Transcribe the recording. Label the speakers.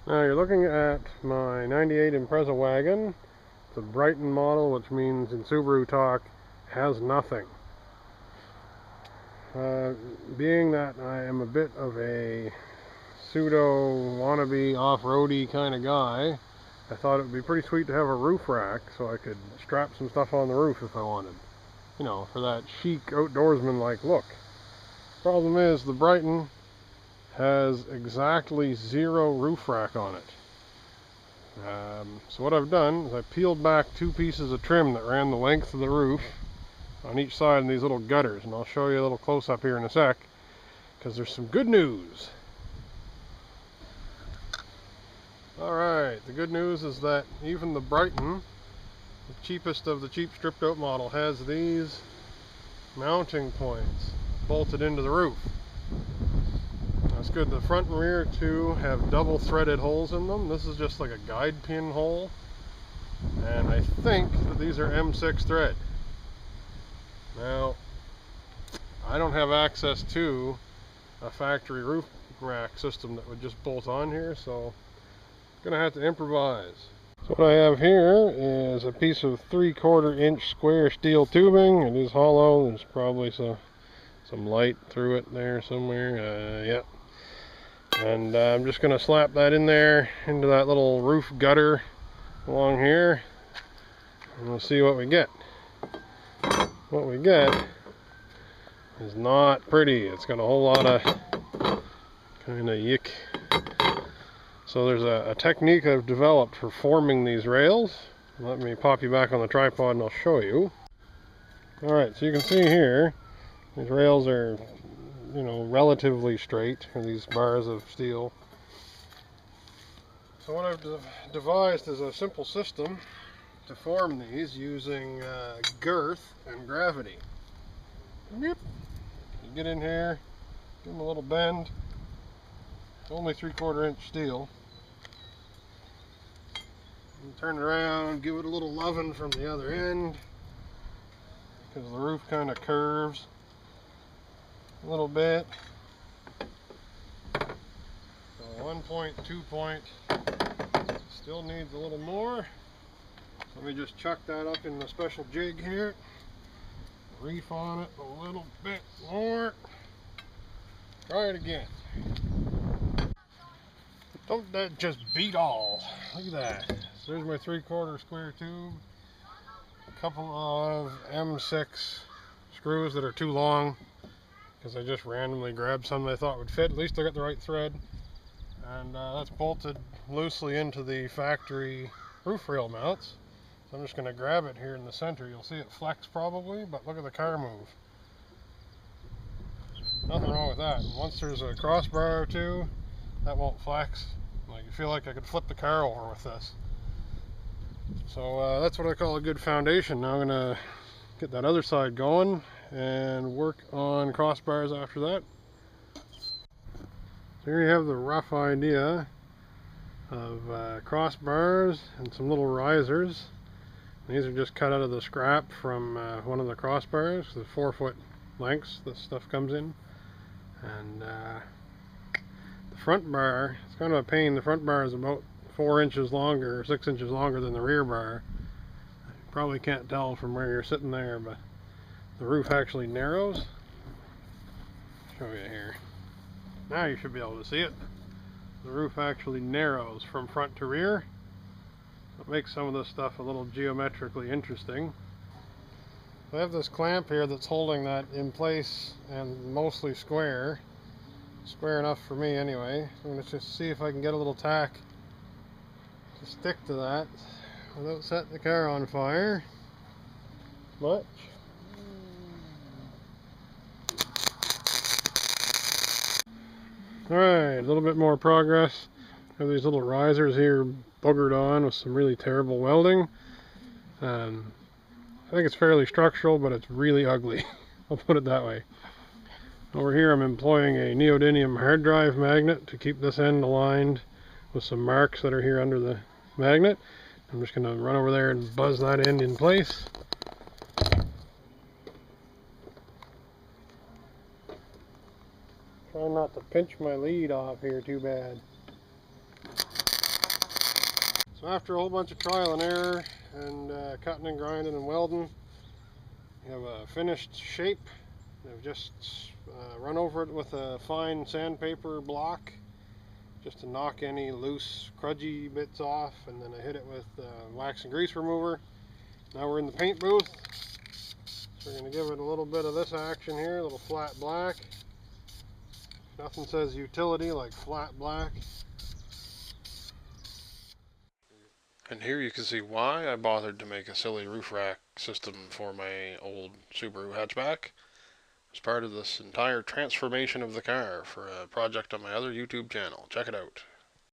Speaker 1: Now you're looking at my 98 Impreza wagon. It's a Brighton model, which means in Subaru talk, has nothing. Being that I am a bit of a pseudo wannabe off-roady kind of guy, I thought it would be pretty sweet to have a roof rack so I could strap some stuff on the roof if I wanted. You know, for that chic outdoorsman-like look. Problem is, the Brighton has exactly 0 roof rack on it. So what I've done is I peeled back 2 pieces of trim that ran the length of the roof on each side in these little gutters, and I'll show you a little close-up here in a sec, because there's some good news. Alright, the good news is that even the Brighton, the cheapest of the cheap stripped out model, has these mounting points bolted into the roof. That's good. The front and rear too have double threaded holes in them. This is just like a guide pin hole, and I think that these are M6 thread. Now, I don't have access to a factory roof rack system that would just bolt on here, so I'm gonna have to improvise. So what I have here is a piece of 3/4 inch square steel tubing. It is hollow. There's probably some light through it there somewhere. Yeah. And I'm just going to slap that in there into that little roof gutter along here, and we'll see what we get. What we get is not pretty. It's got a whole lot of kind of yick. So there's a technique I've developed for forming these rails. Let me pop you back on the tripod and I'll show you. Alright, so you can see here, these rails are, you know, relatively straight, or these bars of steel. So what I've devised is a simple system to form these using girth and gravity. Yep. You get in here, give them a little bend. It's only 3/4 inch steel. And turn it around, give it a little loving from the other end, because the roof kind of curves a little bit. So 1 point, 2 point, still needs a little more. So let me just chuck that up in the special jig here. Reef on it a little bit more. Try it again. Don't that just beat all? Look at that. So there's my 3/4 square tube. A couple of M6 screws that are too long, because I just randomly grabbed some that I thought would fit. At least I got the right thread. And that's bolted loosely into the factory roof rail mounts. So I'm just going to grab it here in the center. You'll see it flex probably, but look at the car move. Nothing wrong with that. And once there's a crossbar or two, that won't flex. Like, you feel like I could flip the car over with this. So that's what I call a good foundation. Now I'm going to get that other side going and work on crossbars after that. So here you have the rough idea of crossbars and some little risers. These are just cut out of the scrap from one of the crossbars, the 4-foot lengths this stuff comes in. And the front bar, it's kind of a pain. The front bar is about 4 inches longer, 6 inches longer than the rear bar. You probably can't tell from where you're sitting there, but the roof actually narrows. I'll show you here. Now you should be able to see it. The roof actually narrows from front to rear. It makes some of this stuff a little geometrically interesting. I have this clamp here that's holding that in place and mostly square. Square enough for me anyway. I'm going to just see if I can get a little tack to stick to that without setting the car on fire much. Alright, a little bit more progress. I have these little risers here buggered on with some really terrible welding. I think it's fairly structural, but it's really ugly. I'll put it that way. Over here I'm employing a neodymium hard drive magnet to keep this end aligned with some marks that are here under the magnet. I'm just going to run over there and buzz that end in place. Try not to pinch my lead off here too bad. So after a whole bunch of trial and error and cutting and grinding and welding, you have a finished shape. I've just run over it with a fine sandpaper block just to knock any loose crudgy bits off, and then I hit it with wax and grease remover. Now we're in the paint booth, so we're going to give it a little bit of this action here, a little flat black. Nothing says utility like flat black. And here you can see why I bothered to make a silly roof rack system for my old Subaru hatchback. As part of this entire transformation of the car for a project on my other YouTube channel. Check it out.